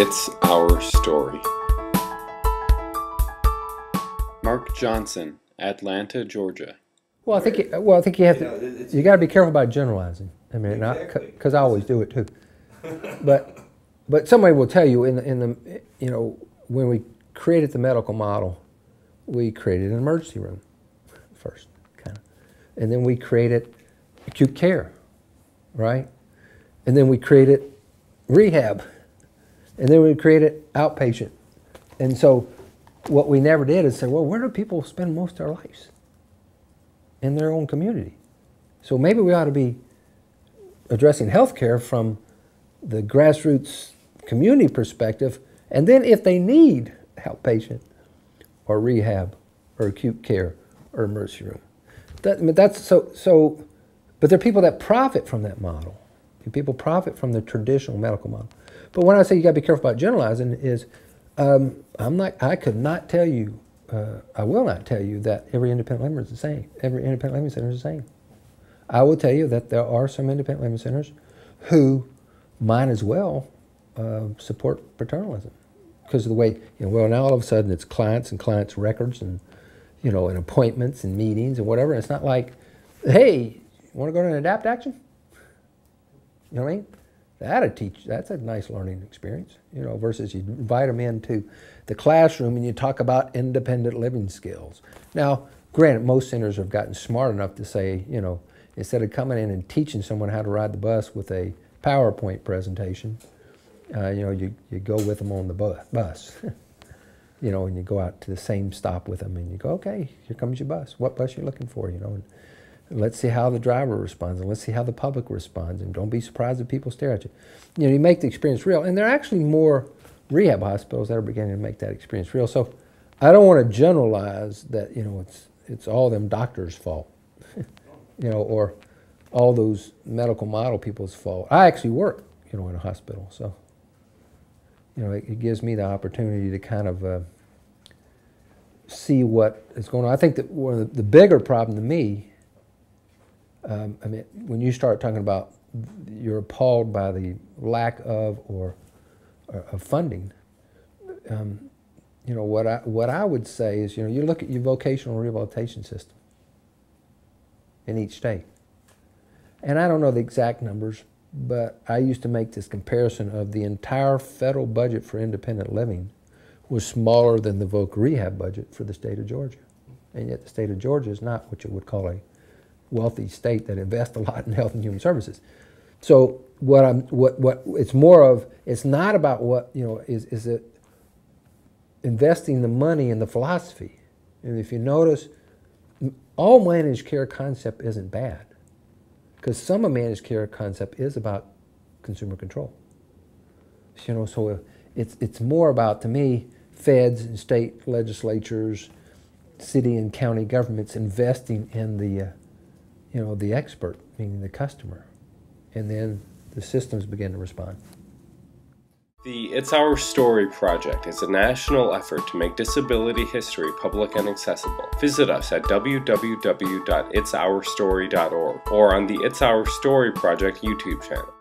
It's Our Story. Mark Johnson, Atlanta, Georgia. Well, I think you have to. You got to be careful about generalizing. I mean, because I always do it too. But somebody will tell you when we created the medical model, we created an emergency room first, kind of, and then we created acute care, right? And then we created rehab, and then we created outpatient. And so what we never did is say, well, where do people spend most of their lives? In their own community. So maybe we ought to be addressing healthcare from the grassroots community perspective, and then if they need outpatient or rehab or acute care or emergency room. But there are people that profit from that model. People profit from the traditional medical model. But when I say you got to be careful about generalizing is, I could not tell you, I will not tell you that every independent living is the same. Every independent living center is the same. I will tell you that there are some independent living centers who might as well support paternalism because of the way, well, now all of a sudden it's clients and clients' records and, and appointments and meetings and whatever. And it's not like, hey, you want to go to an adapt action? You know what I mean? That's a nice learning experience, versus you invite them into the classroom and you talk about independent living skills. Now, granted, most centers have gotten smart enough to say, instead of coming in and teaching someone how to ride the bus with a PowerPoint presentation, you go with them on the bus, and you go out to the same stop with them and you go, okay, here comes your bus. What bus you looking for, and let's see how the driver responds, and let's see how the public responds, and don't be surprised if people stare at you. You make the experience real, and there are actually more rehab hospitals that are beginning to make that experience real. So I don't want to generalize that, it's all them doctors' fault, or all those medical model people's fault. I actually work, in a hospital, so, it gives me the opportunity to kind of see what is going on. I think that one of the bigger problem to me, when you start talking about you're appalled by the lack of funding, what I would say is, you look at your vocational rehabilitation system in each state. And I don't know the exact numbers, but I used to make this comparison of the entire federal budget for independent living was smaller than the voc rehab budget for the state of Georgia. And yet the state of Georgia is not what you would call a wealthy state that invests a lot in health and human services. So what it's more of, it's not about what, is it investing the money in the philosophy. And if you notice, all managed care concept isn't bad, because some of managed care concept is about consumer control. So it's more about, to me, feds and state legislatures, city and county governments investing in the expert, meaning the customer, and then the systems begin to respond. The It's Our Story project is a national effort to make disability history public and accessible. Visit us at www.itsourstory.org or on the It's Our Story project YouTube channel.